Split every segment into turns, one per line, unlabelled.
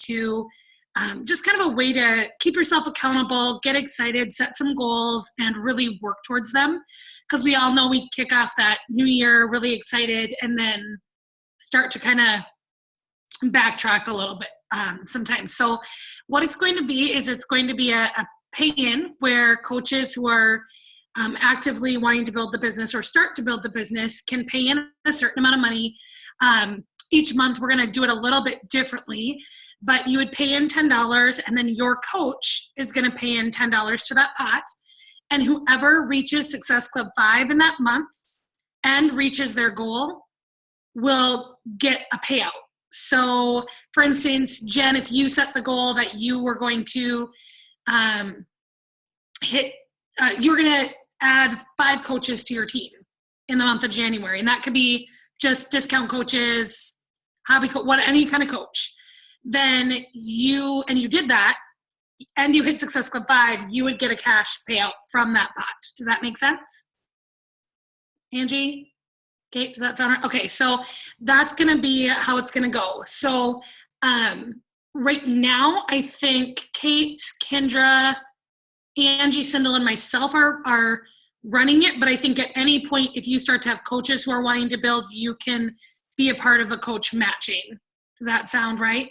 to just kind of a way to keep yourself accountable, get excited, set some goals, and really work towards them. Because we all know we kick off that new year really excited and then start to kind of backtrack a little bit sometimes. So what it's going to be is it's going to be a pay-in where coaches who are actively wanting to build the business or start to build the business can pay in a certain amount of money. Each month we're going to do it a little bit differently, but you would pay in $10 and then your coach is going to pay in $10 to that pot. And whoever reaches Success Club 5 in that month and reaches their goal will get a payout. So for instance, Jen, if you set the goal that you were going to you were going to add 5 coaches to your team in the month of January, and that could be just discount coaches, hobby any kind of coach. Then you did that, and you hit Success Club 5, you would get a cash payout from that pot. Does that make sense? Angie? Kate, does that sound right? Okay, so that's going to be how it's going to go. So right now, I think Kate, Kendra, Angie Sindel, and myself are running it, but I think at any point, if you start to have coaches who are wanting to build, you can be a part of a coach matching. Does that sound right?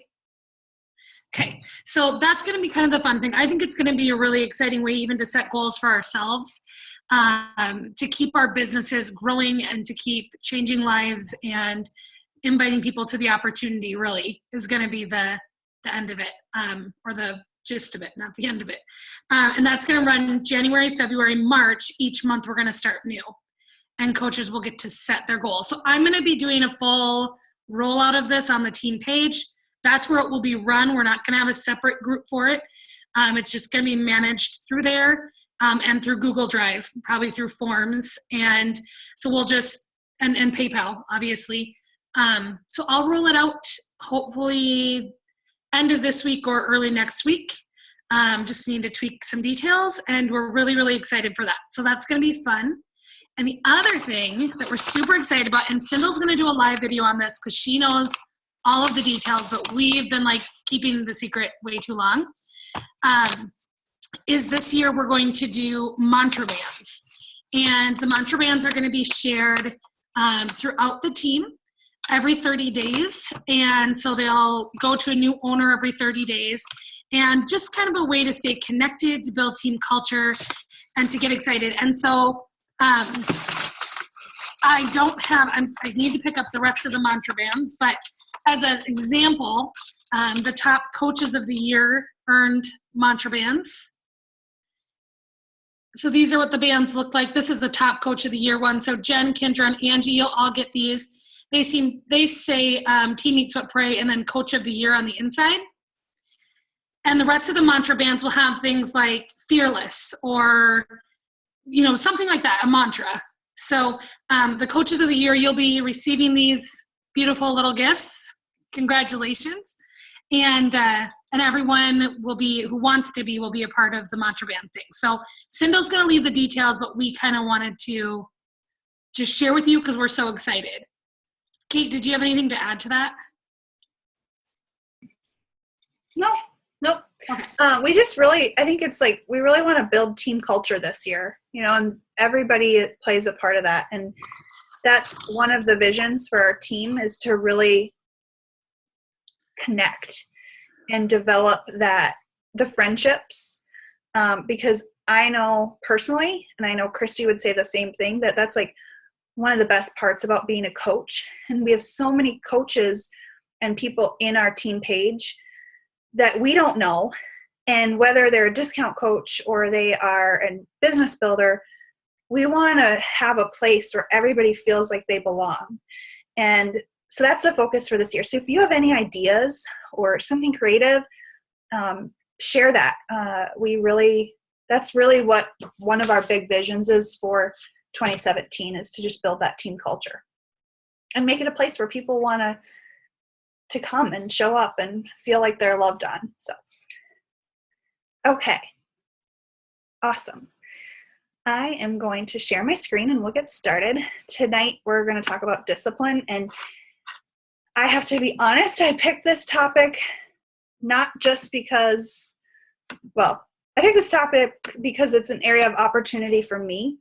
Okay, so that's going to be kind of the fun thing. I think it's going to be a really exciting way even to set goals for ourselves, to keep our businesses growing and to keep changing lives and inviting people to the opportunity really is going to be the end of it, or the gist of it, not the end of it. And that's going to run January, February, March. Each month we're going to start new, and coaches will get to set their goals. So I'm going to be doing a full rollout of this on the team page. That's where it will be run. We're not going to have a separate group for it. It's just going to be managed through there and through Google Drive, probably through Forms. And so we'll just, and PayPal, obviously. So I'll roll it out hopefully end of this week or early next week. Just need to tweak some details, and we're really, really excited for that. So that's going to be fun. And the other thing that we're super excited about, and Cindel's going to do a live video on this because she knows all of the details, but we've been like keeping the secret way too long, is this year we're going to do mantra bands. And the mantra bands are going to be shared throughout the team every 30 days. And so they'll go to a new owner every 30 days. And just kind of a way to stay connected, to build team culture, and to get excited. And so I need to pick up the rest of the mantra bands, but as an example, the top coaches of the year earned mantra bands. So these are what the bands look like. This is the top coach of the year one. So Jen, Kendra, and Angie, you'll all get these. They say team eat, sweat, pray, and then coach of the year on the inside. And the rest of the mantra bands will have things like fearless or, something like that, a mantra. So the coaches of the year, you'll be receiving these beautiful little gifts. Congratulations. And everyone who wants to be will be a part of the mantra band thing. So Cindel's going to leave the details, but we kind of wanted to just share with you because we're so excited. Kate, did you have anything to add to that?
Nope.
Okay.
I think it's like, we really want to build team culture this year, and everybody plays a part of that. And that's one of the visions for our team, is to really connect and develop the friendships. Because I know personally, and I know Christy would say the same thing, that's like one of the best parts about being a coach. And we have so many coaches and people in our team page that we don't know, and whether they're a discount coach or they are a business builder, we want to have a place where everybody feels like they belong. And so that's the focus for this year. So if you have any ideas or something creative, share that. That's really what one of our big visions is for 2017, is to just build that team culture and make it a place where people want to come and show up and feel like they're loved on. So, okay. Awesome. I am going to share my screen and we'll get started. Tonight, we're going to talk about discipline. And I have to be honest, I picked this topic not just because, well, I picked this topic because it's an area of opportunity for me,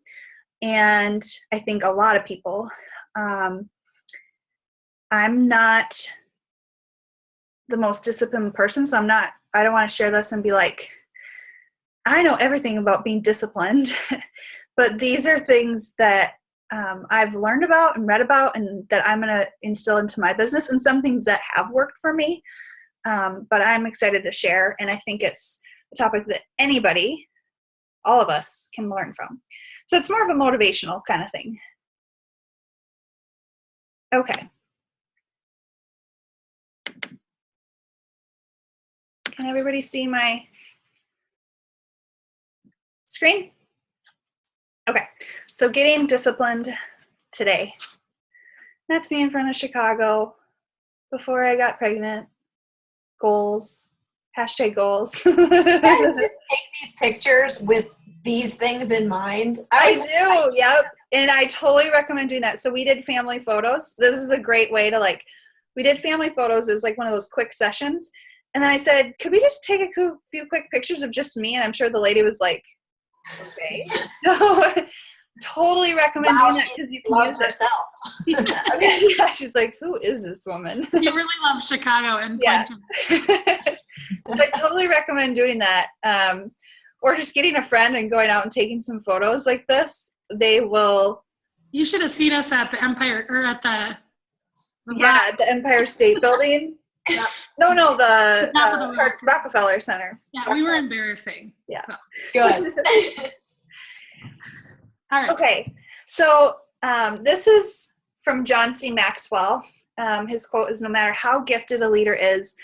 and I think a lot of people. I'm not the most disciplined person, so I don't want to share this and be like, I know everything about being disciplined, but these are things that I've learned about and read about and that I'm going to instill into my business, and some things that have worked for me. But I'm excited to share, and I think it's a topic that anybody, all of us, can learn from. So it's more of a motivational kind of thing. Okay. Can everybody see my screen? Okay, so getting disciplined today. That's me in front of Chicago before I got pregnant. Goals, hashtag goals.
Guys, just take these pictures with these things in mind.
I do, yep. And I totally recommend doing that. So we did family photos. This is a great way to we did family photos. It was like one of those quick sessions. And then I said, could we just take a few quick pictures of just me? And I'm sure the lady was like, okay. So totally recommend doing that because you can
loves
use
herself.
Okay. Yeah, she's like, who is this woman?
You really love Chicago and
Yeah.
Plankton.
So I totally recommend doing that. Or just getting a friend and going out and taking some photos like this. They will.
You should have seen us at the Empire or at the
The Empire State Building. No, the
Rockefeller.
Rockefeller Center.
Yeah, we were embarrassing.
Yeah.
So.
Good.
All right.
Okay, so this is from John C. Maxwell. His quote is, "No matter how gifted a leader is,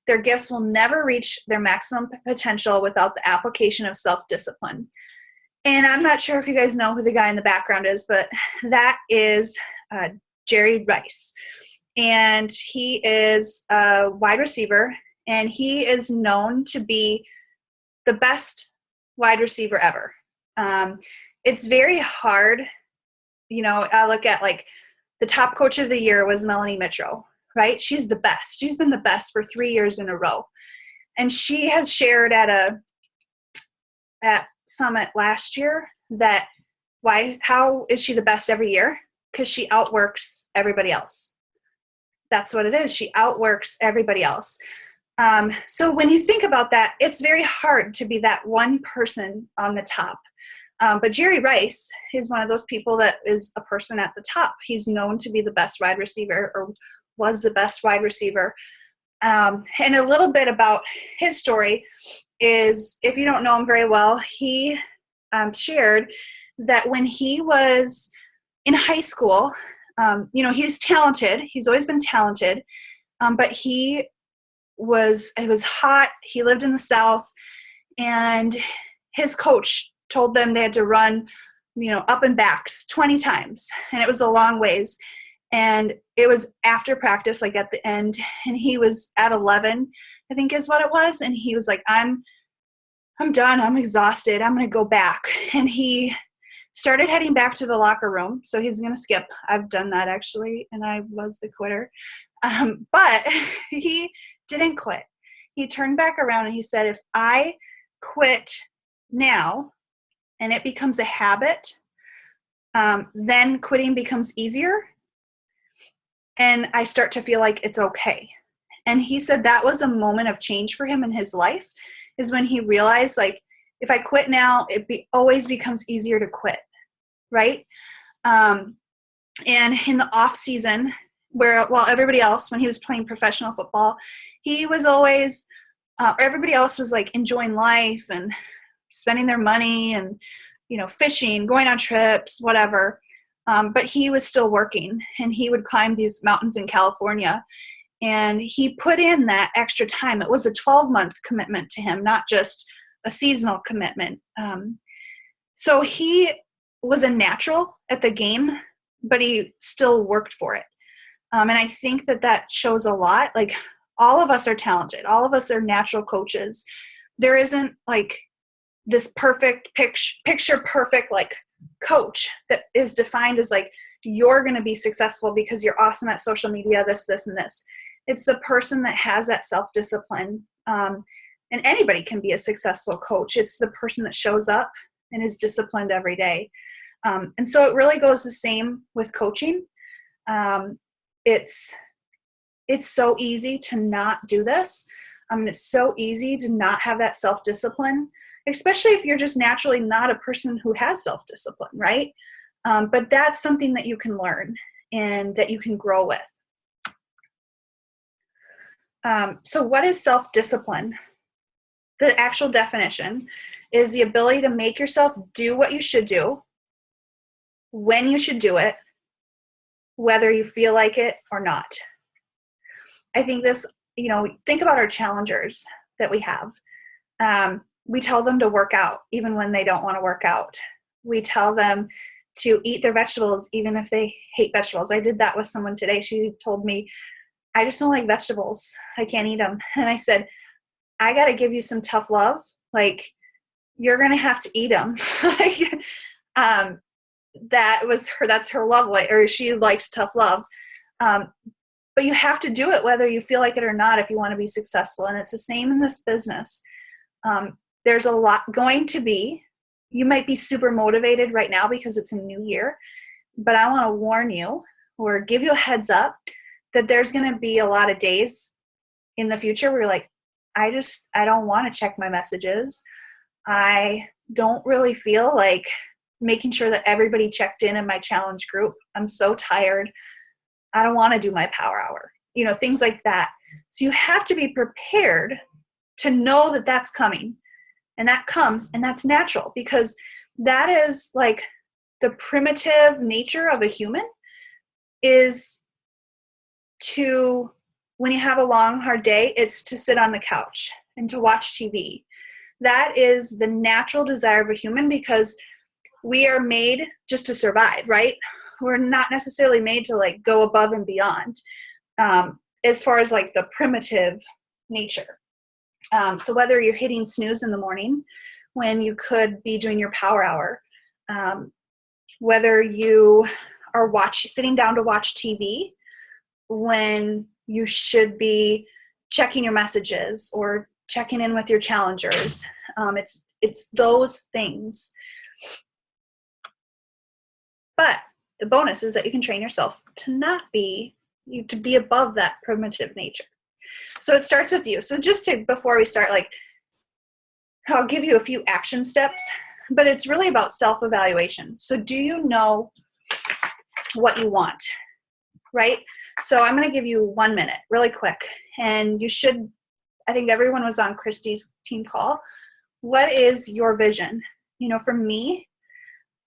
their gifts will never reach their maximum potential without the application of self-discipline." And I'm not sure if you guys know who the guy in the background is, but that is Jerry Rice. And he is a wide receiver, and he is known to be the best wide receiver ever. It's very hard. I look at the top coach of the year was Melanie Mitchell, right? She's the best. She's been the best for 3 years in a row. And she has shared at Summit last year that how is she the best every year? Because she outworks everybody else. That's what it is. She outworks everybody else. So when you think about that, it's very hard to be that one person on the top. But Jerry Rice is one of those people that is a person at the top. He's known to be the best wide receiver, or was the best wide receiver. And a little bit about his story is, if you don't know him very well, he shared that when he was in high school, he's talented. He's always been talented. But it was hot. He lived in the South, and his coach told them they had to run, up and backs 20 times. And it was a long ways. And it was after practice, at the end, and he was at 11, I think is what it was. And he was like, I'm done. I'm exhausted. I'm going to go back. And he started heading back to the locker room. So he's going to skip. I've done that actually. And I was the quitter. But he didn't quit. He turned back around and he said, if I quit now and it becomes a habit, then quitting becomes easier. And I start to feel like it's okay. And he said that was a moment of change for him in his life, is when he realized, if I quit now, always becomes easier to quit, right? And in the off season, while everybody else, when he was playing professional football, he was always, everybody else was enjoying life and spending their money and, fishing, going on trips, whatever. But he was still working, and he would climb these mountains in California, and he put in that extra time. It was a 12-month commitment to him, not just a seasonal commitment. So he was a natural at the game, but he still worked for it. And I think that shows a lot. All of us are talented. All of us are natural coaches. There isn't this perfect picture perfect coach that is defined as you're going to be successful because you're awesome at social media, this, and this. It's the person that has that self-discipline And anybody can be a successful coach. It's the person that shows up and is disciplined every day. And so it really goes the same with coaching. It's so easy to not do this. It's so easy to not have that self-discipline, especially if you're just naturally not a person who has self-discipline, right? But that's something that you can learn and that you can grow with. So what is self-discipline? The actual definition is the ability to make yourself do what you should do, when you should do it, whether you feel like it or not. I think this, think about our challengers that we have. We tell them to work out even when they don't want to work out. We tell them to eat their vegetables even if they hate vegetables. I did that with someone today. She told me, I just don't like vegetables. I can't eat them. And I said, I got to give you some tough love. Like, you're going to have to eat them. That's her love, or she likes tough love. But you have to do it whether you feel like it or not if you want to be successful. And it's the same in this business. There's a lot going to be. You might be super motivated right now because it's a new year, but I want to warn you or give you a heads up that there's going to be a lot of days in the future where you're like, I don't want to check my messages. I don't really feel like making sure that everybody checked in my challenge group. I'm so tired. I don't want to do my power hour, things like that. So you have to be prepared to know that that's coming, and that comes, and that's natural, because that is like the primitive nature of a human is to, when you have a long, hard day, it's to sit on the couch and to watch TV. That is the natural desire of a human, because we are made just to survive, right? We're not necessarily made to like go above and beyond as far as like the primitive nature. So whether you're hitting snooze in the morning when you could be doing your power hour, whether you are sitting down to watch TV when you should be checking your messages or checking in with your challengers, it's those things. But the bonus is that you can train yourself to be above that primitive nature. So it starts with you. So before we start, I'll give you a few action steps, but it's really about self-evaluation. So do you know what you want, right? So I'm going to give you 1 minute really quick. And I think everyone was on Christy's team call. What is your vision? For me,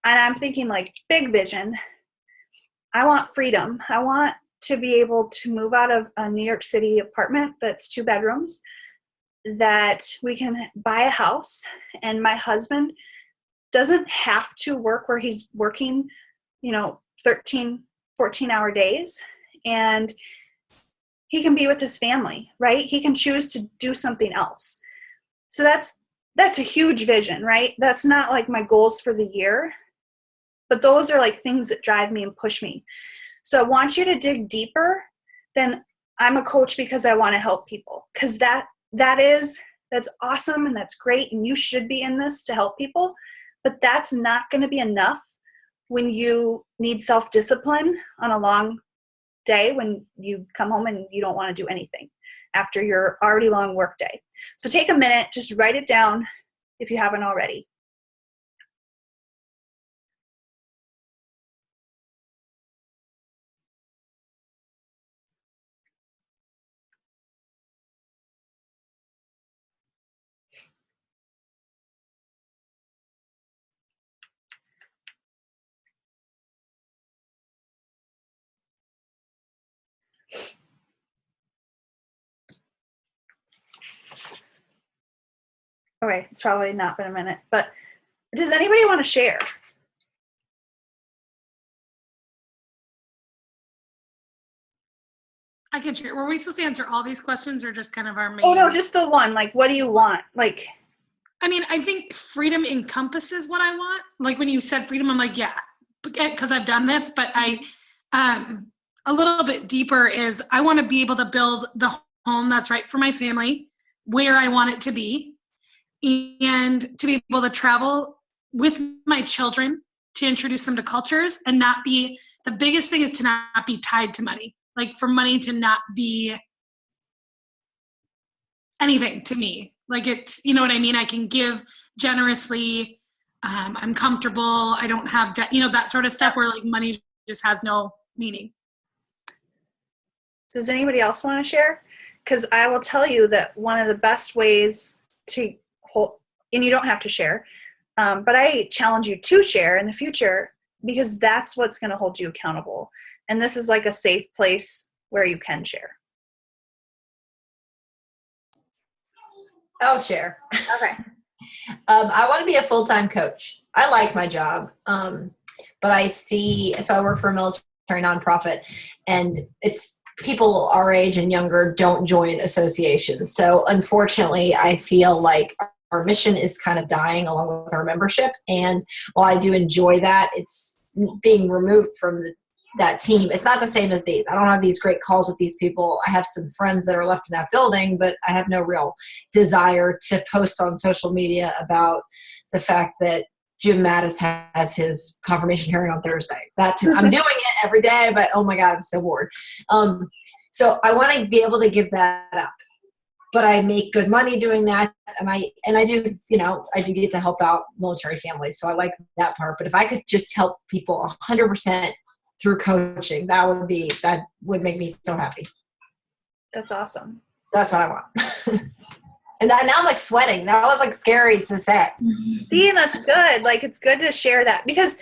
and I'm thinking like big vision, I want freedom. I want to be able to move out of a New York City apartment that's 2 bedrooms, that we can buy a house, and my husband doesn't have to work where he's working, 13, 14-hour days, and he can be with his family, right? He can choose to do something else. So that's a huge vision, right? That's not like my goals for the year, but those are like things that drive me and push me. So I want you to dig deeper than I'm a coach because I want to help people, because that's awesome and that's great, and you should be in this to help people, but that's not going to be enough when you need self-discipline on a long day, when you come home and you don't want to do anything after your already long work day. So take a minute, just write it down if you haven't already. Okay, it's probably not been a minute, but does anybody want to share?
I can share. Were we supposed to answer all these questions or just kind of our main?
Oh no, just the one. Like, what do you want?
I think freedom encompasses what I want. Like when you said freedom, I'm like, yeah, because I've done this, but a little bit deeper is I want to be able to build the home that's right for my family, where I want it to be, and to be able to travel with my children to introduce them to cultures and not be, the biggest thing is to not be tied to money. Like for money to not be anything to me. Like it's, you know what I mean? I can give generously. I'm comfortable. I don't have debt, you know, that sort of stuff where like money just has no meaning.
Does anybody else want to share? Because I will tell you that one of the best ways to hold, and you don't have to share, but I challenge you to share in the future, because that's what's going to hold you accountable. And this is like a safe place where you can share.
I'll share.
Okay.
I want to be a full-time coach. I like my job, but I work for a military nonprofit, and it's people our age and younger don't join associations. So unfortunately, I feel like our mission is kind of dying along with our membership. And while I do enjoy that, it's being removed from that team. It's not the same as these. I don't have these great calls with these people. I have some friends that are left in that building, but I have no real desire to post on social media about the fact that Jim Mattis has his confirmation hearing on Thursday. That too. I'm doing it every day, but oh my God, I'm so bored. So I want to be able to give that up, but I make good money doing that. And I do, you know, I do get to help out military families. So I like that part. But if I could just help people 100% through coaching, that would make me so happy.
That's awesome.
That's what I want. And now I'm like sweating. That was like scary to say.
See, and that's good. Like, it's good to share that, because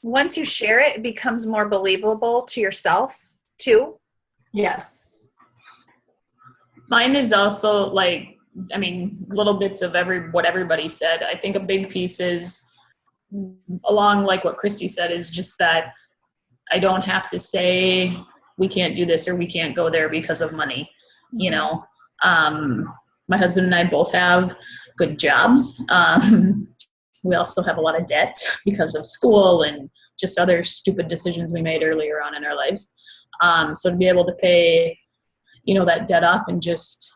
once you share it, it becomes more believable to yourself too.
Yes.
Mine is also like, I mean, little bits of what everybody said. I think a big piece is, along like what Christy said, is just that I don't have to say we can't do this or we can't go there because of money. You know, my husband and I both have good jobs. We also have a lot of debt because of school and just other stupid decisions we made earlier on in our lives. So to be able to pay, you know, that debt off and just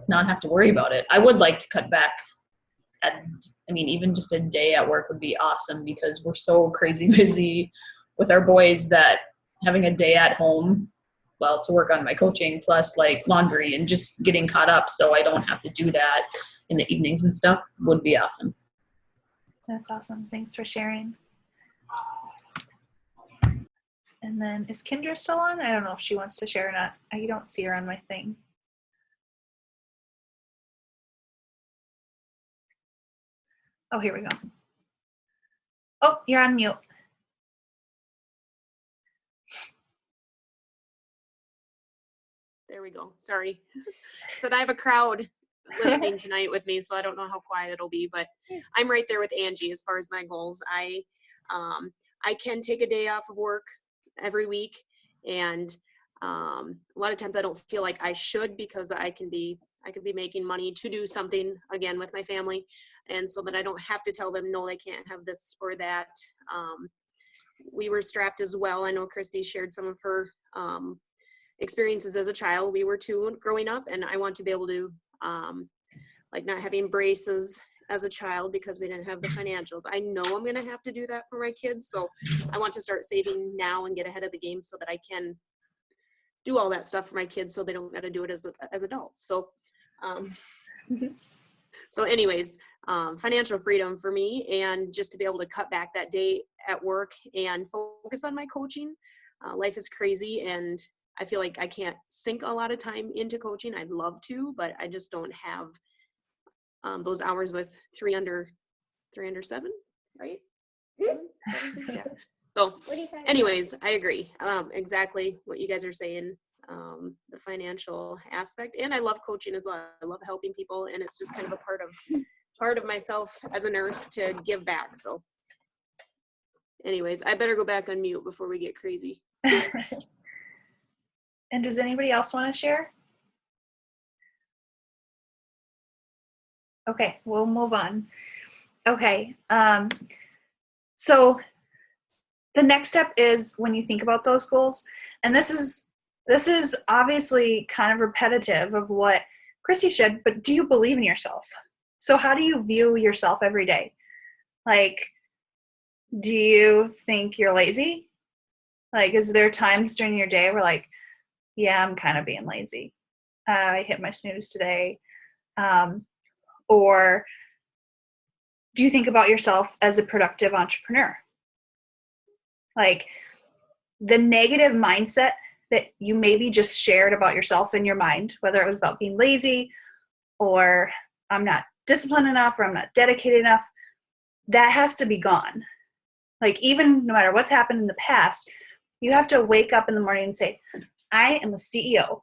not have to worry about it. I would like to cut back even just a day at work would be awesome, because we're so crazy busy with our boys that having a day at home, well, to work on my coaching plus like laundry and just getting caught up so I don't have to do that in the evenings and stuff would be awesome.
That's awesome. Thanks for sharing. And then is Kendra still on? I don't know if she wants to share or not. I don't see her on my thing. Oh, here we go. Oh, you're on mute.
There we go. Sorry. So I have a crowd listening tonight with me, so I don't know how quiet it'll be, but I'm right there with Angie as far as my goals. I can take a day off of work every week, and a lot of times I don't feel like I should, because I could be making money to do something again with my family, and so that I don't have to tell them no, they can't have this or that. We were strapped as well. I know Christy shared some of her experiences as a child. We were too growing up, and I want to be able to like not having braces as a child because we didn't have the financials. I know I'm going to have to do that for my kids, so I want to start saving now and get ahead of the game so that I can do all that stuff for my kids so they don't got to do it as adults. So so anyways, financial freedom for me, and just to be able to cut back that day at work and focus on my coaching. Life is crazy, and I feel like I can't sink a lot of time into coaching. I'd love to, but I just don't have those hours with 3 under 7, right? 7, 6, yeah. So anyways, I agree. Exactly what you guys are saying, the financial aspect. And I love coaching as well. I love helping people, and it's just kind of a part of myself as a nurse to give back. So anyways, I better go back on mute before we get crazy.
And does anybody else want to share? Okay, we'll move on. Okay, so the next step is when you think about those goals, and this is obviously kind of repetitive of what Christy should, but do you believe in yourself? So how do you view yourself every day? Like, do you think you're lazy? Like, is there times during your day where like, yeah, I'm kind of being lazy. I hit my snooze today. Or do you think about yourself as a productive entrepreneur? Like, the negative mindset that you maybe just shared about yourself in your mind, whether it was about being lazy or I'm not disciplined enough or I'm not dedicated enough, that has to be gone. Like, even no matter what's happened in the past, you have to wake up in the morning and say, I am a CEO.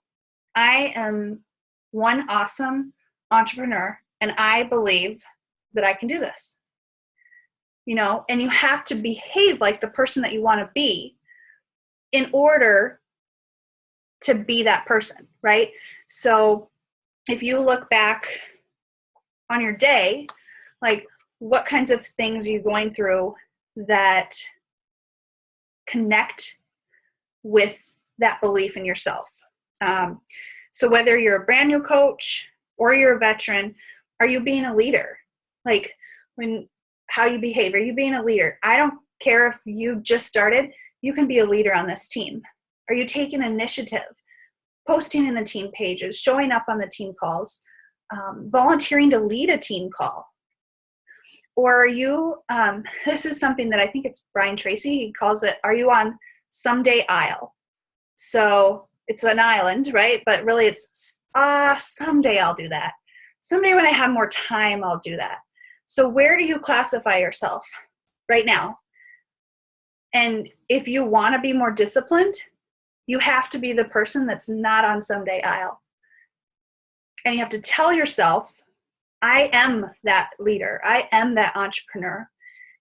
I am one awesome entrepreneur, and I believe that I can do this. You know, and you have to behave like the person that you want to be in order to be that person, right? So if you look back on your day, like, what kinds of things are you going through that connect with that belief in yourself? So whether you're a brand new coach or you're a veteran, are you being a leader? Like, how you behave, are you being a leader? I don't care if you just started, you can be a leader on this team. Are you taking initiative, posting in the team pages, showing up on the team calls, volunteering to lead a team call? Or are you, this is something that I think it's Brian Tracy, he calls it, are you on someday I'll? So it's an island, right? But really it's, someday I'll do that. Someday when I have more time, I'll do that. So where do you classify yourself right now? And if you want to be more disciplined, you have to be the person that's not on someday I'll. And you have to tell yourself, I am that leader. I am that entrepreneur,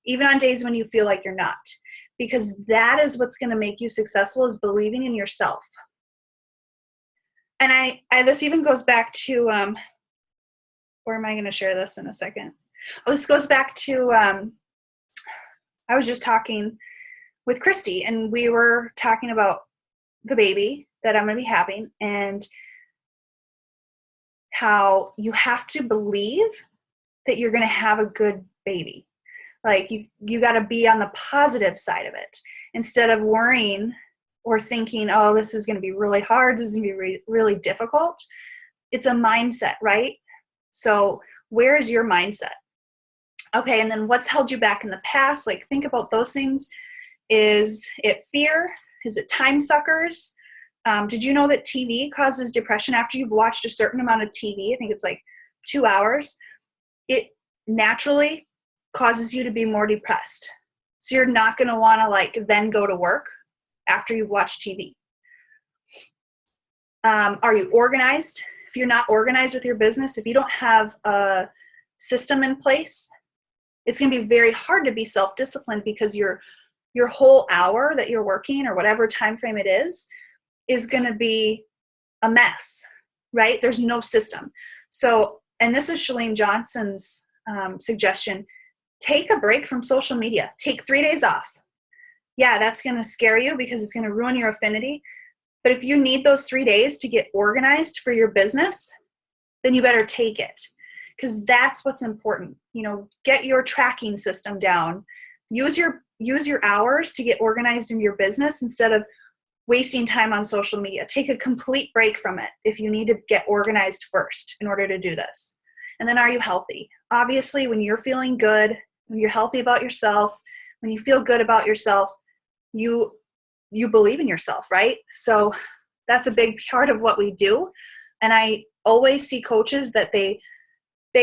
even on days when you feel like you're not, because that is what's going to make you successful, is believing in yourself. And I this even goes back to, where am I going to share this in a second? Oh, this goes back to, I was just talking with Christy, and we were talking about the baby that I'm going to be having, and how you have to believe that you're going to have a good baby. Like, you got to be on the positive side of it instead of worrying or thinking, oh, this is going to be really hard. This is going to be really difficult. It's a mindset, right? So where is your mindset? Okay, and then what's held you back in the past? Like, think about those things. Is it fear? Is it time suckers? Did you know that TV causes depression after you've watched a certain amount of TV? I think it's like 2 hours. It naturally causes you to be more depressed. So you're not going to want to like then go to work after you've watched TV. Are you organized? If you're not organized with your business, if you don't have a system in place, it's going to be very hard to be self-disciplined, because your whole hour that you're working, or whatever time frame it is going to be a mess, right? There's no system. So, and this was Chalene Johnson's suggestion, take a break from social media. Take 3 days off. Yeah, that's going to scare you because it's going to ruin your affinity. But if you need those 3 days to get organized for your business, then you better take it, because that's what's important. You know, get your tracking system down. Use your hours to get organized in your business instead of wasting time on social media. Take a complete break from it if you need to get organized first in order to do this. And then, are you healthy? Obviously, when you're feeling good, when you're healthy about yourself, when you feel good about yourself, you believe in yourself, right? So that's a big part of what we do. And I always see coaches that they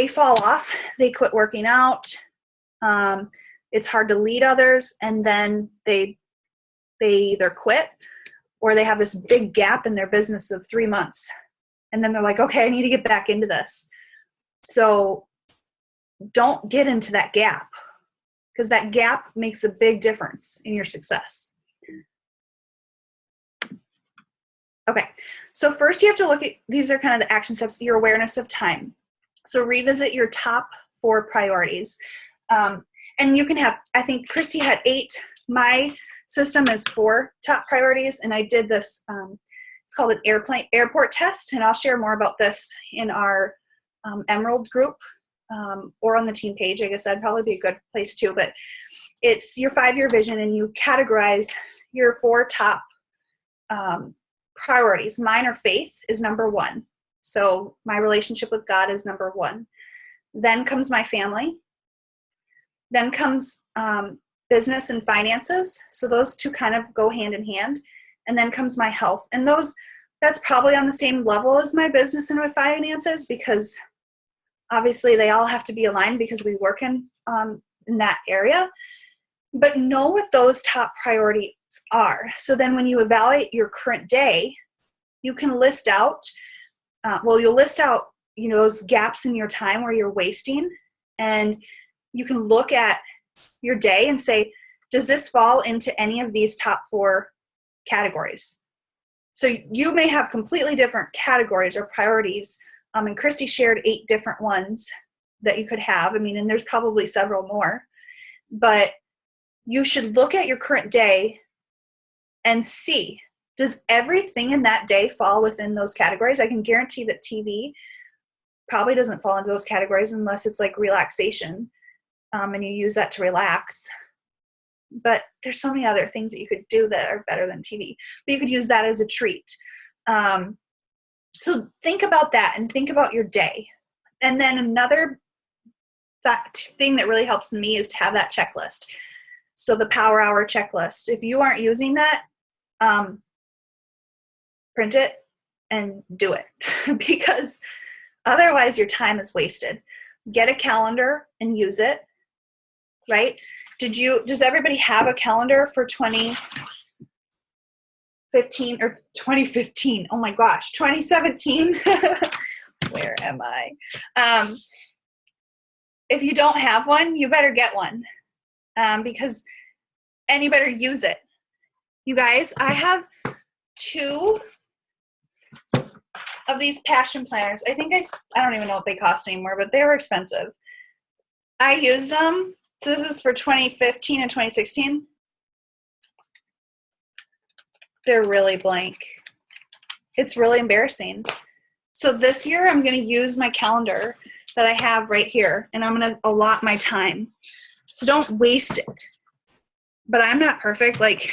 fall off, they quit working out. It's hard to lead others, and then they either quit or they have this big gap in their business of 3 months. And then they're like, okay, I need to get back into this. So don't get into that gap, because that gap makes a big difference in your success. Okay, so first you have to look at, these are kind of the action steps, your awareness of time. So revisit your top 4 priorities. And you can have, I think Christy had 8. My system is 4 top priorities, and I did this It's called an airport test, and I'll share more about this in our Emerald group or on the team page. I guess that'd probably be a good place too. But it's your 5-year vision, and you categorize your 4 top priorities. Mine are faith is number 1. So my relationship with God is number 1. Then comes my family. Then comes business and finances. So those 2 kind of go hand in hand. And then comes my health. And that's probably on the same level as my business and my finances, because obviously they all have to be aligned because we work in that area. But know what those top priorities are. So then when you evaluate your current day, you can list out, you'll list out, those gaps in your time where you're wasting. And you can look at your day and say, does this fall into any of these top 4 categories? So you may have completely different categories or priorities. And Christy shared 8 different ones that you could have. And there's probably several more. But you should look at your current day and see, does everything in that day fall within those categories? I can guarantee that TV probably doesn't fall into those categories unless it's like relaxation, and you use that to relax. But there's so many other things that you could do that are better than TV. But you could use that as a treat. So think about that and think about your day. And then another thing that really helps me is to have that checklist. So the Power Hour checklist. If you aren't using that, print it and do it because otherwise your time is wasted. Get a calendar and use it, right? Does everybody have a calendar for 2015 or 2015? Oh my gosh, 2017. Where am I? If you don't have one, you better get one because you better use it. You guys, I have 2 of these passion planners. I think I don't even know what they cost anymore, but they were expensive. I used them. So this is for 2015 and 2016. They're really blank. It's really embarrassing. So this year I'm going to use my calendar that I have right here, and I'm going to allot my time. So don't waste it. But I'm not perfect. Like,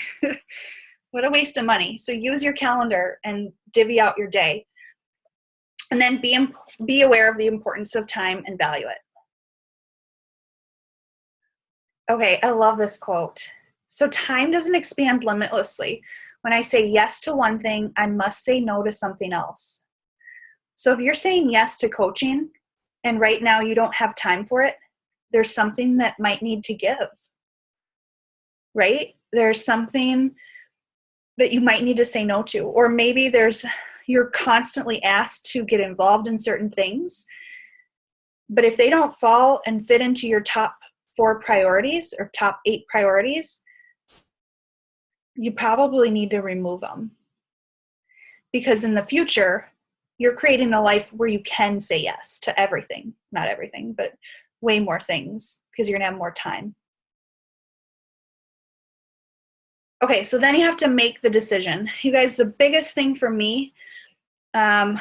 what a waste of money. So use your calendar and divvy out your day. And then be aware of the importance of time and value it. Okay, I love this quote. So time doesn't expand limitlessly. When I say yes to one thing, I must say no to something else. So if you're saying yes to coaching and right now you don't have time for it, there's something that might need to give, right? There's something that you might need to say no to. Or maybe you're constantly asked to get involved in certain things. But if they don't fall and fit into your top 4 priorities or top 8 priorities, you probably need to remove them. Because in the future, you're creating a life where you can say yes to everything. Not everything, but way more things because you're going to have more time. Okay, so then you have to make the decision. You guys, the biggest thing for me that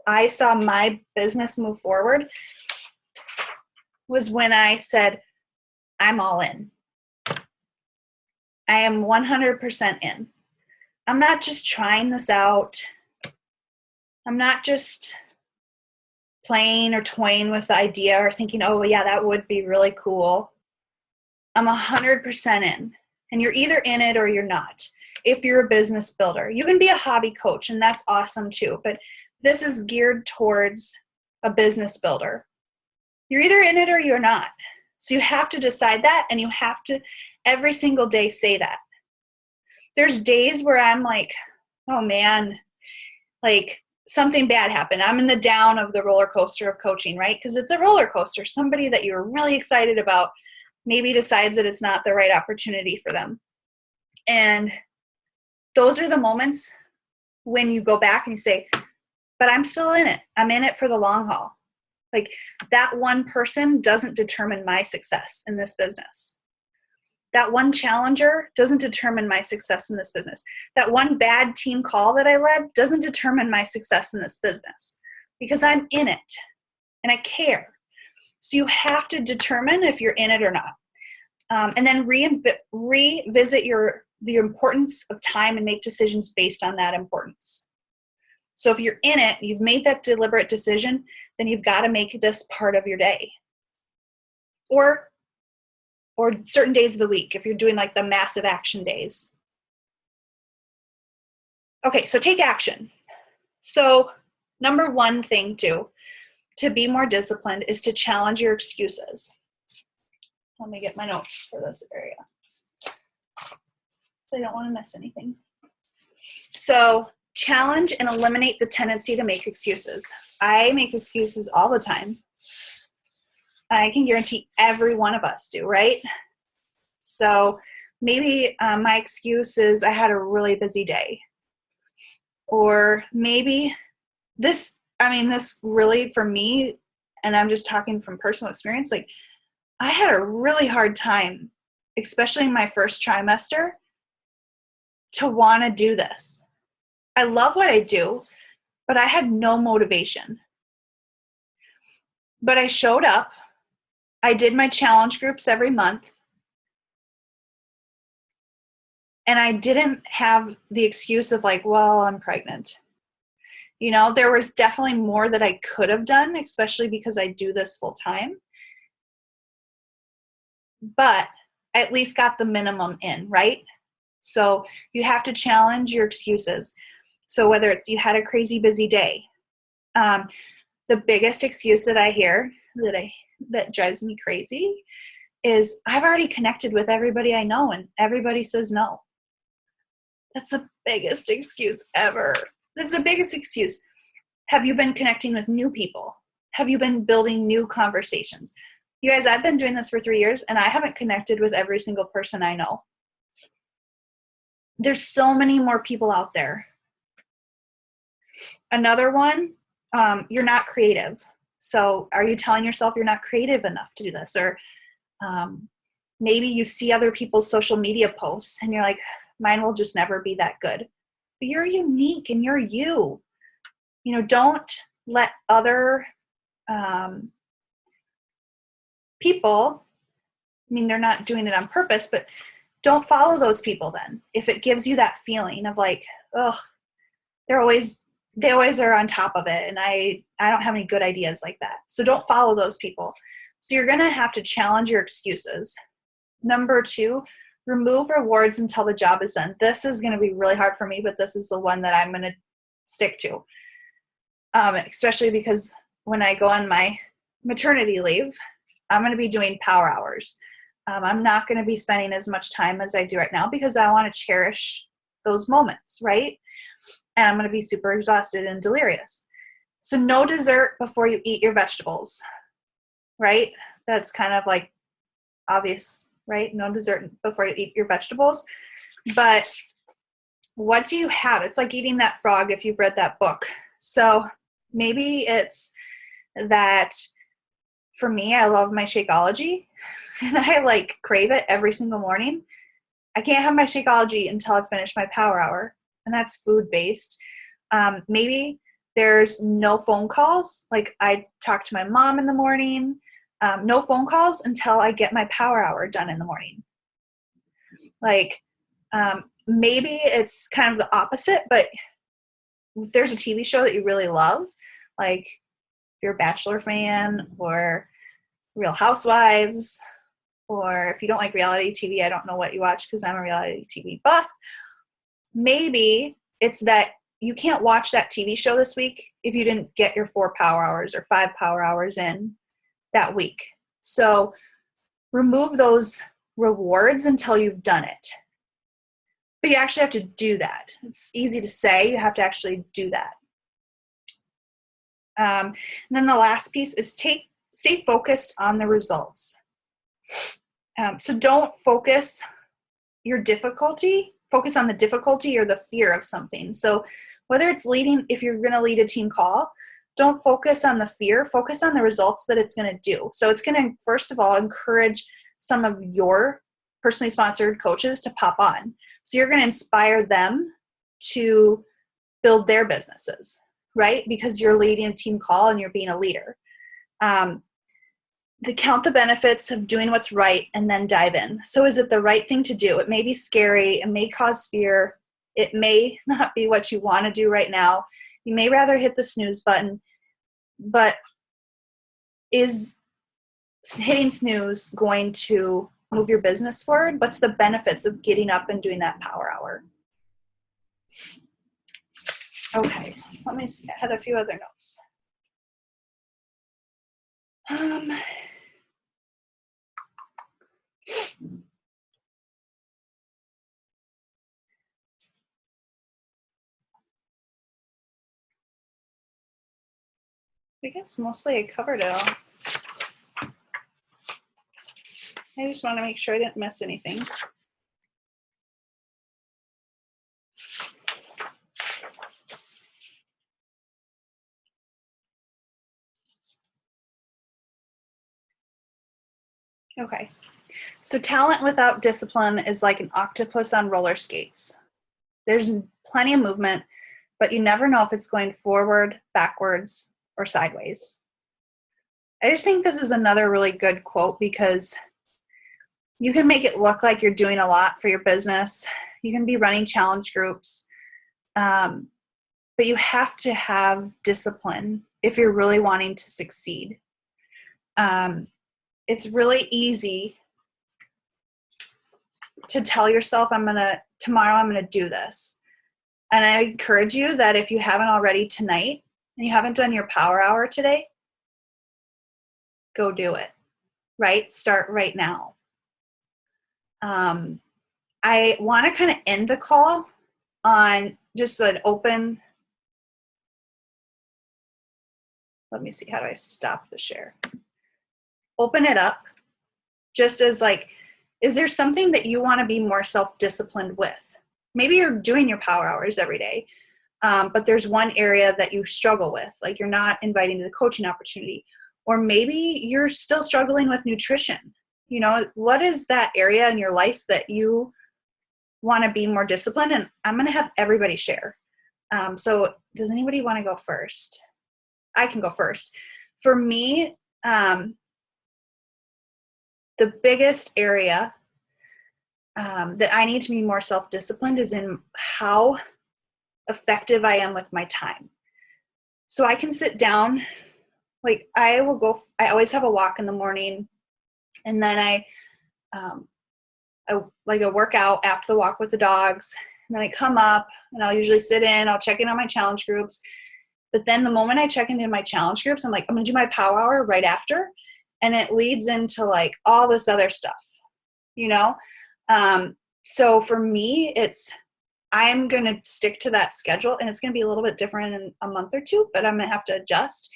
I saw my business move forward was when I said, I'm all in. I am 100% in. I'm not just trying this out. I'm not just playing or toying with the idea or thinking, oh, yeah, that would be really cool. I'm 100% in. And you're either in it or you're not. If you're a business builder, you can be a hobby coach, and that's awesome too. But this is geared towards a business builder. You're either in it or you're not. So you have to decide that, and you have to every single day say that. There's days where I'm like, oh man, like something bad happened. I'm in the down of the roller coaster of coaching, right? Because it's a roller coaster. Somebody that you're really excited about maybe decides that it's not the right opportunity for them. And those are the moments when you go back and you say, but I'm still in it. I'm in it for the long haul. Like that one person doesn't determine my success in this business. That one challenger doesn't determine my success in this business. That one bad team call that I led doesn't determine my success in this business because I'm in it and I care. So you have to determine if you're in it or not. And then revisit the importance of time and make decisions based on that importance. So if you're in it, you've made that deliberate decision, then you've got to make this part of your day. Or certain days of the week, if you're doing like the massive action days. Okay, so take action. So number one thing to be more disciplined is to challenge your excuses. Let me get my notes for this area. I don't want to miss anything. So challenge and eliminate the tendency to make excuses. I make excuses all the time. I can guarantee every one of us do, right? So maybe my excuse is I had a really busy day. Or maybe this really for me, and I'm just talking from personal experience, like I had a really hard time, especially in my first trimester, to want to do this. I love what I do, but I had no motivation. But I showed up. I did my challenge groups every month. And I didn't have the excuse of like, well, I'm pregnant. You know, there was definitely more that I could have done, especially because I do this full time. But I at least got the minimum in, right? So you have to challenge your excuses. So whether it's you had a crazy busy day, the biggest excuse that I hear that drives me crazy is I've already connected with everybody I know and everybody says no. That's the biggest excuse ever. That's the biggest excuse. Have you been connecting with new people? Have you been building new conversations? You guys, I've been doing this for 3 years and I haven't connected with every single person I know. There's so many more people out there. Another one, you're not creative. So are you telling yourself you're not creative enough to do this? Or maybe you see other people's social media posts and you're like, mine will just never be that good. But you're unique and you're you. You know, don't let other people, I mean, they're not doing it on purpose, but don't follow those people then. If it gives you that feeling of like, ugh, they always are on top of it and I don't have any good ideas like that. So don't follow those people. So you're going to have to challenge your excuses. Number 2, remove rewards until the job is done. This is going to be really hard for me, but this is the one that I'm going to stick to. Especially because when I go on my maternity leave, I'm going to be doing power hours. I'm not going to be spending as much time as I do right now because I want to cherish those moments, right? And I'm going to be super exhausted and delirious. So no dessert before you eat your vegetables, right? That's kind of like obvious, right? No dessert before you eat your vegetables. But what do you have? It's like eating that frog if you've read that book. So maybe it's that for me, I love my Shakeology and I like crave it every single morning. I can't have my Shakeology until I've finished my power hour, and that's food-based. Maybe there's no phone calls. Like I talk to my mom in the morning. No phone calls until I get my power hour done in the morning. Like maybe it's kind of the opposite, but if there's a TV show that you really love, like if you're a Bachelor fan or Real Housewives, or if you don't like reality TV, I don't know what you watch because I'm a reality TV buff. Maybe it's that you can't watch that TV show this week if you didn't get your 4 power hours or 5 power hours in that week. So remove those rewards until you've done it. But you actually have to do that. It's easy to say, you have to actually do that. And then the last piece is stay focused on the results. So don't focus focus on the difficulty or the fear of something. So whether it's if you're going to lead a team call, don't focus on the fear, focus on the results that it's going to do. So it's going to, first of all, encourage some of your personally sponsored coaches to pop on. So you're going to inspire them to build their businesses, right? Because you're leading a team call and you're being a leader. To count the benefits of doing what's right and then dive in. So is it the right thing to do? It may be scary. It may cause fear. It may not be what you want to do right now. You may rather hit the snooze button, but is hitting snooze going to move your business forward? What's the benefits of getting up and doing that power hour? Okay, let me see. I had a few other notes. I guess mostly I covered it all. I just want to make sure I didn't miss anything. Okay, so talent without discipline is like an octopus on roller skates. There's plenty of movement, but you never know if it's going forward, backwards, or sideways. I just think this is another really good quote because you can make it look like you're doing a lot for your business. You can be running challenge groups, but you have to have discipline if you're really wanting to succeed. It's really easy to tell yourself, tomorrow I'm going to do this. And I encourage you that if you haven't already tonight and you haven't done your power hour today, go do it, right? Start right now. I want to kind of end the call on just an open, let me see, how do I stop the share? Open it up just as like, is there something that you want to be more self-disciplined with? Maybe you're doing your power hours every day, but there's one area that you struggle with, like you're not inviting to the coaching opportunity, or maybe you're still struggling with nutrition. You know, what is that area in your life that you want to be more disciplined? And I'm going to have everybody share. So does anybody want to go first? I can go first. For me, the biggest area that I need to be more self-disciplined is in how effective I am with my time. So I can sit down, like I always have a walk in the morning, and then I like a workout after the walk with the dogs, and then I come up and I'll usually sit in, I'll check in on my challenge groups. But then the moment I check into my challenge groups, I'm like, I'm going to do my power hour right after. And it leads into like all this other stuff, you know? So for me, I'm going to stick to that schedule, and it's going to be a little bit different in a month or two, but I'm going to have to adjust.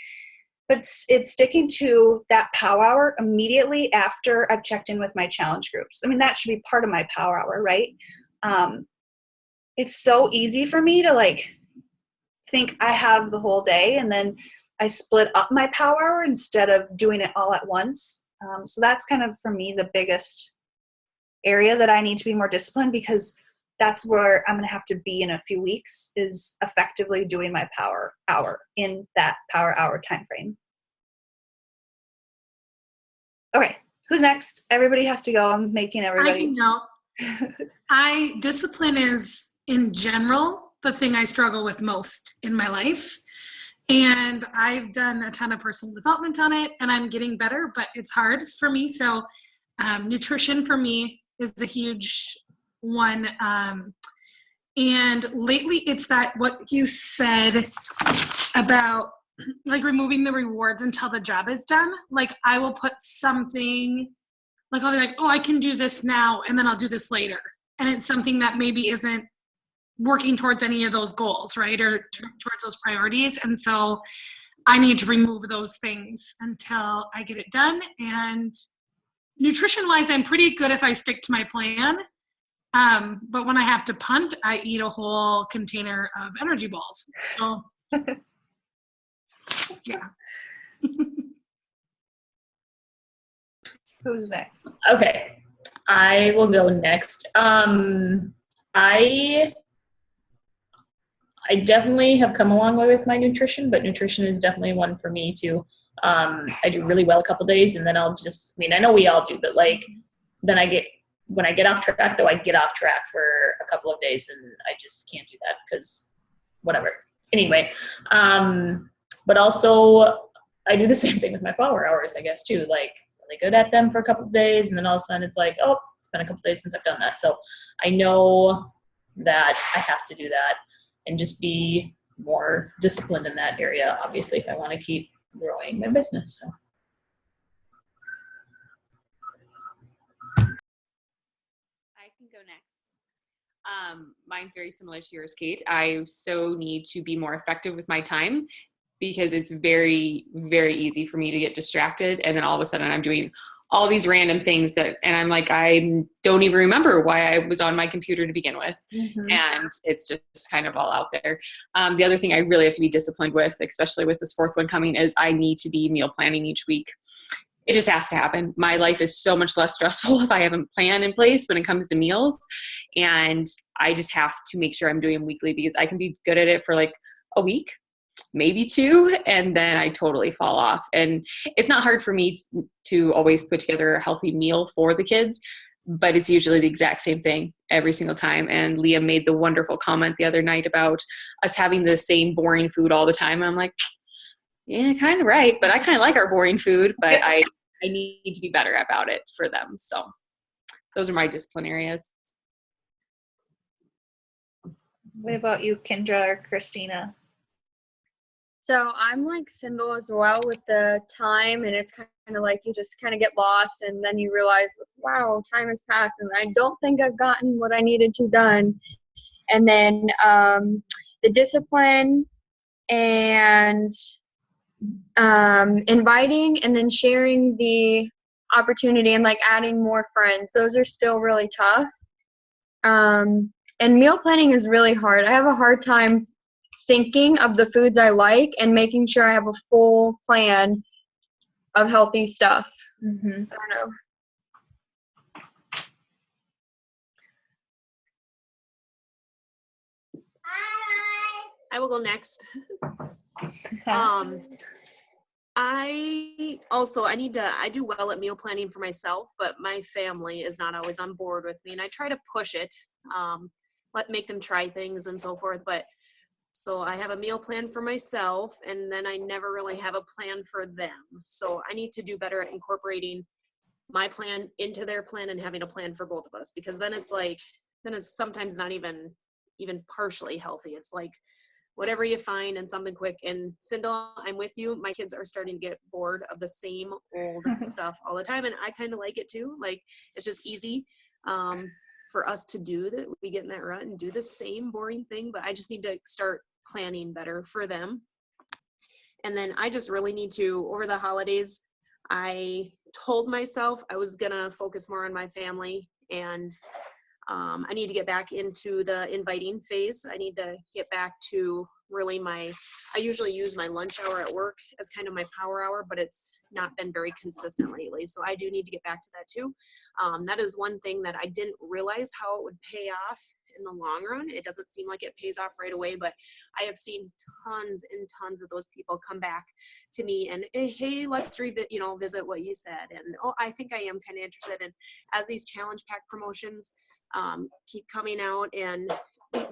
But it's sticking to that power hour immediately after I've checked in with my challenge groups. I mean, that should be part of my power hour, right? It's so easy for me to like think I have the whole day, and then I split up my power hour instead of doing it all at once. So that's kind of, for me, the biggest area that I need to be more disciplined, because that's where I'm going to have to be in a few weeks, is effectively doing my power hour in that power hour time frame. Okay, who's next? Everybody has to go. I'm making everybody.
I can go. Discipline is, in general, the thing I struggle with most in my life. And I've done a ton of personal development on it, and I'm getting better, but it's hard for me. So nutrition for me is a huge one. And lately it's that, what you said about like removing the rewards until the job is done. Like I will put something, like I'll be like, oh, I can do this now, and then I'll do this later. And it's something that maybe isn't working towards any of those goals, right? Or towards those priorities. And so I need to remove those things until I get it done. And nutrition wise, I'm pretty good if I stick to my plan. But when I have to punt, I eat a whole container of energy balls. So yeah.
Who's next?
Okay. I will go next. I definitely have come a long way with my nutrition, but nutrition is definitely one for me too. I do really well a couple days, and then I'll just, I mean, I know we all do, but like, then when I get off track though, I get off track for a couple of days and I just can't do that because whatever. Anyway, but also I do the same thing with my power hours, I guess too, like really good at them for a couple of days, and then all of a sudden it's like, oh, it's been a couple of days since I've done that. So I know that I have to do that and just be more disciplined in that area, obviously, if I want to keep growing my business. So.
I can go next. Mine's very similar to yours, Kate. I so need to be more effective with my time because it's very, very easy for me to get distracted. And then all of a sudden I'm doing all these random things and I'm like, I don't even remember why I was on my computer to begin with.
Mm-hmm.
And it's just kind of all out there. The other thing I really have to be disciplined with, especially with this fourth one coming, is I need to be meal planning each week. It just has to happen. My life is so much less stressful if I have a plan in place when it comes to meals. And I just have to make sure I'm doing them weekly because I can be good at it for like a week, maybe 2, and then I totally fall off. And it's not hard for me to always put together a healthy meal for the kids, but it's usually the exact same thing every single time. And Liam made the wonderful comment the other night about us having the same boring food all the time. I'm like, yeah, kind of right. But I kind of like our boring food, but I need to be better about it for them. So those are my discipline areas.
What about you, Kendra or Christina?
So I'm like Sindel as well with the time, and it's kind of like you just kind of get lost, and then you realize, wow, time has passed, and I don't think I've gotten what I needed to done. And then the discipline and inviting and then sharing the opportunity and like adding more friends, those are still really tough. And meal planning is really hard. I have a hard time thinking of the foods I like and making sure I have a full plan of healthy stuff.
Mm-hmm.
I don't know.
I will go next. I do well at meal planning for myself, but my family is not always on board with me, and I try to push it, make them try things and so forth. But so I have a meal plan for myself, and then I never really have a plan for them. So I need to do better at incorporating my plan into their plan and having a plan for both of us, because then it's sometimes not even partially healthy. It's like whatever you find and something quick. And Sindel, I'm with you. My kids are starting to get bored of the same old stuff all the time. And I kind of like it too. Like, it's just easy for us to do that. We get in that rut and do the same boring thing, but I just need to start planning better for them. And then I just really need to, over the holidays, I told myself I was gonna focus more on my family, and I need to get back into the inviting phase. I need to get back to really I usually use my lunch hour at work as kind of my power hour, but it's not been very consistent lately. So I do need to get back to that too. That is one thing that I didn't realize how it would pay off in the long run. It doesn't seem like it pays off right away, but I have seen tons and tons of those people come back to me and, hey, let's visit what you said. And I think I am kind of interested in, as these challenge pack promotions keep coming out, and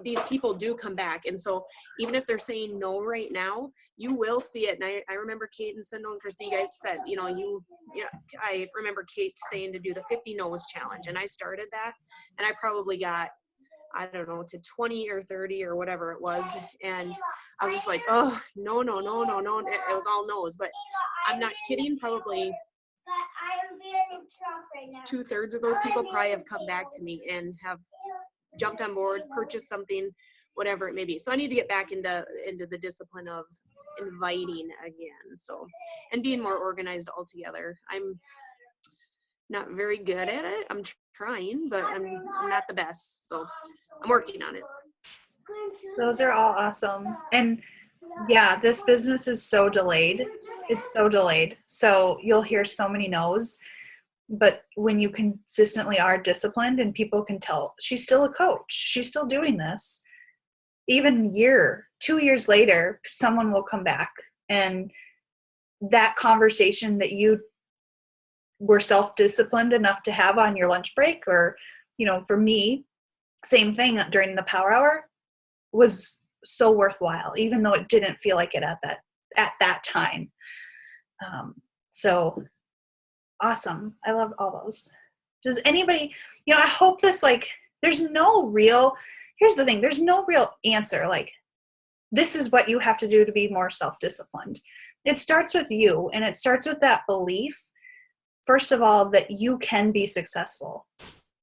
these people do come back. And so even if they're saying no right now, you will see it. And I remember Kate and Sindel and Christy, you guys said, I remember Kate saying to do the 50 no's challenge, and I started that, and I probably got, I don't know, to 20 or 30 or whatever it was. And I was just like, oh, no. It was all no's, but I'm not kidding. Probably 2/3 of those people probably have come back to me and have jumped on board, purchased something, whatever it may be. So I need to get back into the discipline of inviting again. So, and being more organized altogether. I'm not very good at it. I'm trying, but I'm not the best. So I'm working on it.
Those are all awesome. And yeah, this business is so delayed. It's so delayed. So you'll hear so many no's. But when you consistently are disciplined and people can tell she's still a coach, she's still doing this, even 2 years later, someone will come back, and that conversation that you were self-disciplined enough to have on your lunch break, or, for me, same thing during the power hour, was so worthwhile, even though it didn't feel like it at that time. So awesome. I love all those. Does anybody, I hope this, here's the thing, there's no real answer. This is what you have to do to be more self-disciplined. It starts with you, and it starts with that belief, first of all, that you can be successful.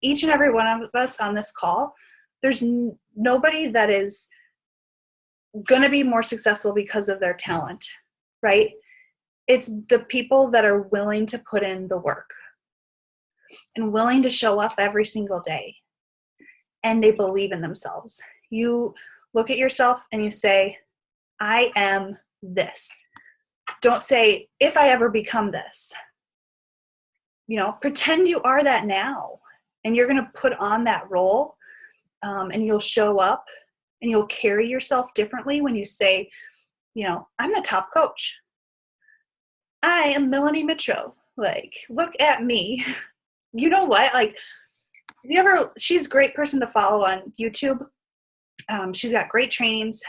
Each and every one of us on this call, there's nobody that is going to be more successful because of their talent, right? It's the people that are willing to put in the work and willing to show up every single day, and they believe in themselves. You look at yourself and you say, I am this. Don't say, if I ever become this. Pretend you are that now, and you're going to put on that role, and you'll show up and you'll carry yourself differently when you say, I'm the top coach. I am Melanie Mitchell. Look at me. You know what? She's a great person to follow on YouTube. She's got great trainings.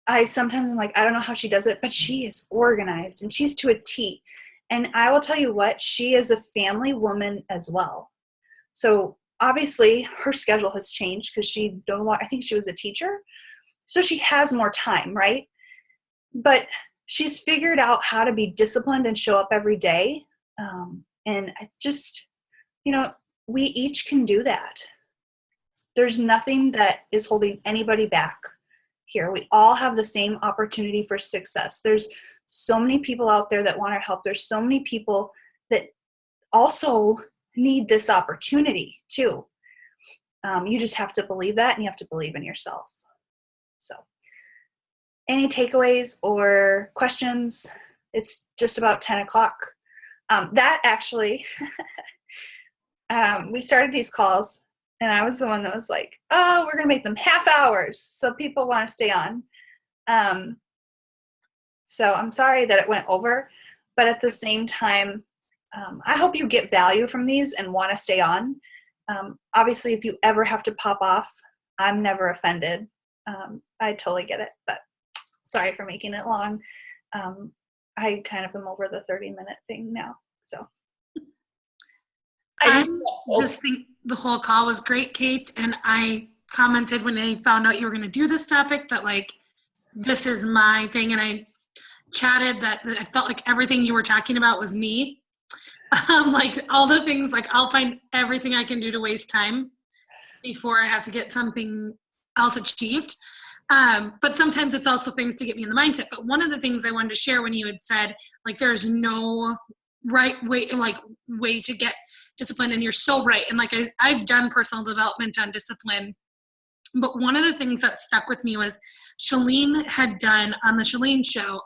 I sometimes am like, I don't know how she does it, but she is organized and she's to a T. And I will tell you what, she is a family woman as well. So obviously her schedule has changed because I think she was a teacher. So she has more time, right? But she's figured out how to be disciplined and show up every day. And I just, we each can do that. There's nothing that is holding anybody back here. We all have the same opportunity for success. There's so many people out there that want our help. There's so many people that also need this opportunity too. You just have to believe that, and you have to believe in yourself. So any takeaways or questions? It's just about 10 o'clock. That actually, we started these calls, and I was the one that was like, oh, we're going to make them half hours so people want to stay on. So I'm sorry that it went over, but at the same time, I hope you get value from these and want to stay on. Obviously, if you ever have to pop off, I'm never offended. I totally get it, but sorry for making it long. I kind of am over the 30-minute thing now. So
I just think the whole call was great, Kate. And I commented when I found out you were going to do this topic that this is my thing. And I chatted that I felt like everything you were talking about was me. All the things, I'll find everything I can do to waste time before I have to get something else achieved. But sometimes it's also things to get me in the mindset. But one of the things I wanted to share when you had said, there's no right way, way to get discipline, and you're so right. And I've done personal development on discipline, but one of the things that stuck with me was Shalene had done on the Shalene show,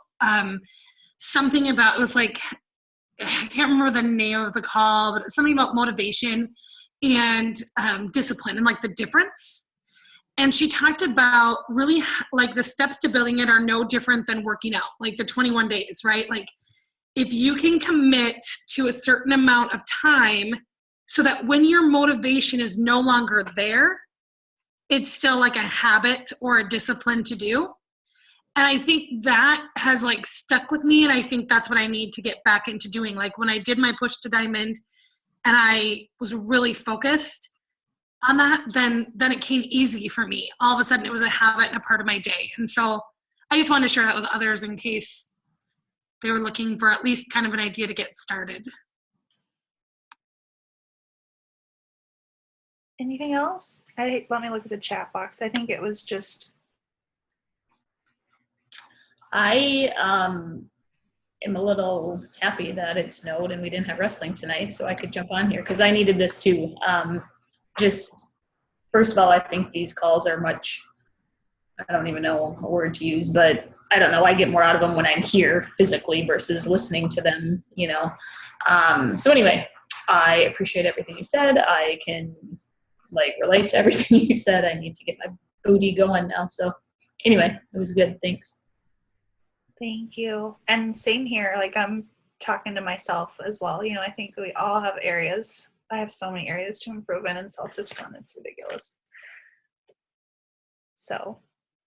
something about, it was I can't remember the name of the call, but it was something about motivation and discipline and the difference. And she talked about really the steps to building it are no different than working out, the 21 days, right? If you can commit to a certain amount of time so that when your motivation is no longer there, it's still a habit or a discipline to do. And I think that has stuck with me. And I think that's what I need to get back into doing. When I did my push to diamond and I was really focused on that, then it came easy for me. All of a sudden it was a habit and a part of my day. And so I just wanted to share that with others in case they were looking for at least kind of an idea to get started.
anything else? Let me look at the chat box. I think it was just.
I am a little happy that it snowed and we didn't have wrestling tonight, so I could jump on here because I needed this too. Just first of all, I think these calls are much, I don't even know a word to use, but I don't know, I get more out of them when I'm here physically versus listening to them, you know. So anyway, I appreciate everything you said. I can like relate to everything you said. I need to get my booty going now. So anyway, it was good. Thanks.
Thank you. And same here. Like I'm talking to myself as well. You know, I think we all have areas. I have so many areas to improve in self-discipline. It's ridiculous. So,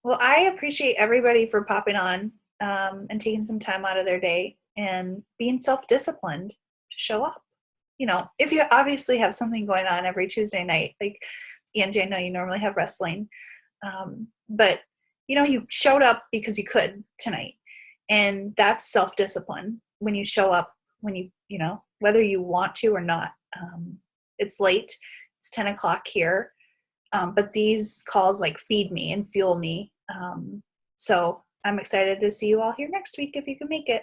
well, I appreciate everybody for popping on and taking some time out of their day and being self-disciplined to show up. You know, if you obviously have something going on every Tuesday night, like Angie, I know you normally have wrestling, but you know, you showed up because you could tonight, and that's self-discipline. When you show up, when you know, whether you want to or not. It's late. It's 10 o'clock here, but these calls like feed me and fuel me. So I'm excited to see you all here next week if you can make it.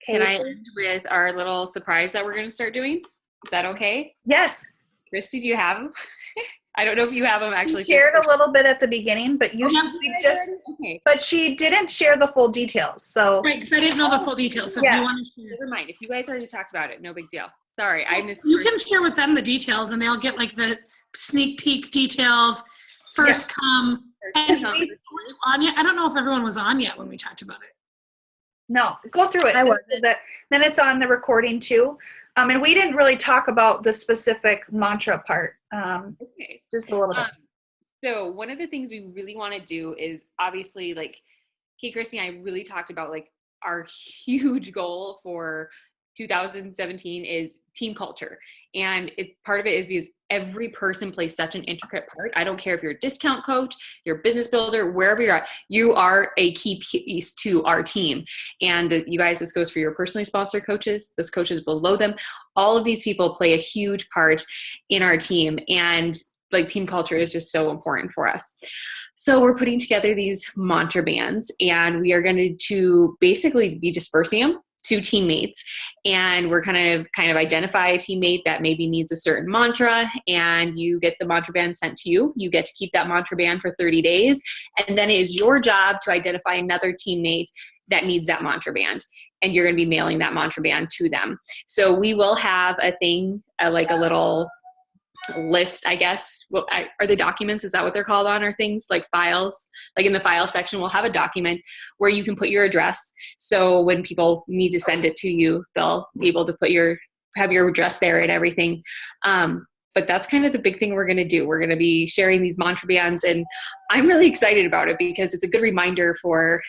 Okay.
Can I end with our little surprise that we're going to start doing? Is that okay?
Yes.
Christy, do you have them? I don't know if you have them actually.
She shared a little bit at the beginning, but you should just,
okay.
but she didn't share the full details. So
Right, because I didn't know the full details. So
Yeah.
if you want to share,
Never mind. If you guys already talked about it, no big deal. Sorry, I missed.
you can share with them the details, and they'll get like the sneak peek details. First
Yes.
come. And Anya, I don't know if everyone was on yet when we talked about it.
no, go through it.
I
Just
wasn't.
so that- then it's on the recording too. And we didn't really talk about the specific mantra part.
Okay.
Just a little bit.
So one of the things we really want to do is obviously like Kate, Christy, and I really talked about like our huge goal for 2017 is team culture. And part of it is because every person plays such an intricate part. I don't care if you're a discount coach, you're a business builder, wherever you're at, you are a key piece to our team. And you guys, this goes for your personally sponsored coaches, those coaches below them. All of these people play a huge part in our team. And like team culture is just so important for us. So we're putting together these mantra bands, and we are going to basically be dispersing them to teammates, and we're kind of identify a teammate that maybe needs a certain mantra, and you get the mantra band sent to you. You get to keep that mantra band for 30 days, and then it is your job to identify another teammate that needs that mantra band, and you're going to be mailing that mantra band to them. So we will have a thing, like a little list, I guess. Well, are they documents? Is that what they're called on our things? Like files? Like in the file section, we'll have a document where you can put your address. So when people need to send it to you, they'll be able to have your address there and everything. But that's kind of the big thing we're going to do. We're going to be sharing these mantra bands, and I'm really excited about it because it's a good reminder for,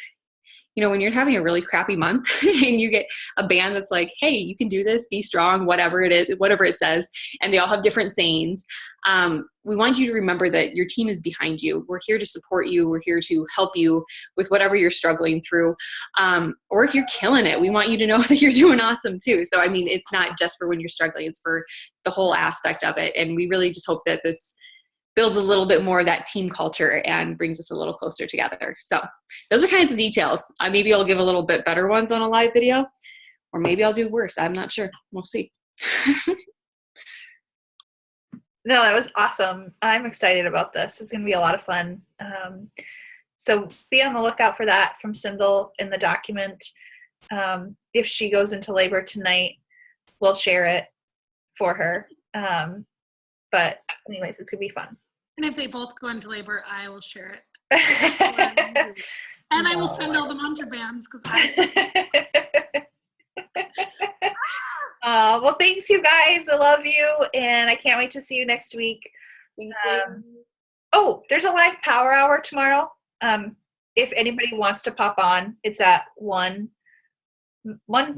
you know, when you're having a really crappy month and you get a band that's like, hey, you can do this, be strong, whatever it is, whatever it says, and they all have different sayings. We want you to remember that your team is behind you. We're here to support you. We're here to help you with whatever you're struggling through. Or if you're killing it, we want you to know that you're doing awesome too. So, I mean, it's not just for when you're struggling, it's for the whole aspect of it. And we really just hope that this builds a little bit more of that team culture and brings us a little closer together. So those are kind of the details. Maybe I'll give a little bit better ones on a live video, or maybe I'll do worse. I'm not sure. We'll see.
No, that was awesome. I'm excited about this. It's going to be a lot of fun. So be on the lookout for that from Sindel in the document. If she goes into labor tonight, we'll share it for her. But anyways, it's going to be fun.
And if they both go into labor, I will share it. And I will send all the mantra bands.
Well, thanks, you guys. I love you, and I can't wait to see you next week. Oh, there's a live power hour tomorrow. If anybody wants to pop on, it's at 1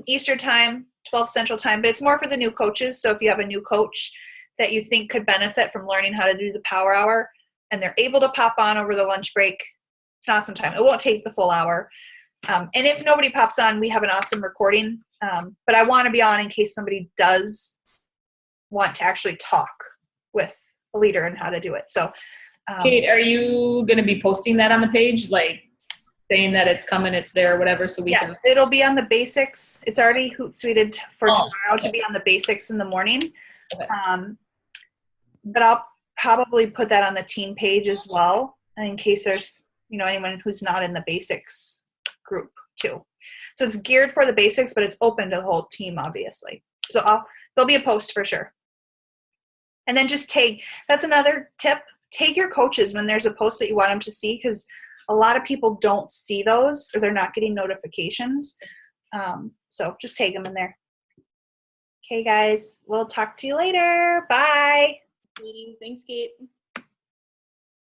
Eastern time, 12 Central time, but it's more for the new coaches. So if you have a new coach that you think could benefit from learning how to do the power hour and they're able to pop on over the lunch break, it's an awesome time. It won't take the full hour. And if nobody pops on, we have an awesome recording. But I want to be on in case somebody does want to actually talk with a leader and how to do it. So,
Kate, are you going to be posting that on the page, like saying that it's coming, it's there, whatever, so we can?
Yes, it'll be on the basics. It's already Hootsuited for tomorrow
okay.
to be on the basics in the morning.
Okay.
But I'll probably put that on the team page as well in case there's anyone who's not in the basics group too. So it's geared for the basics, but it's open to the whole team, obviously. So there'll be a post for sure. And then just that's another tip. Tag your coaches when there's a post that you want them to see, because a lot of people don't see those or they're not getting notifications. So just tag them in there. Okay, guys, we'll talk to you later. Bye.
Thanks, Kate.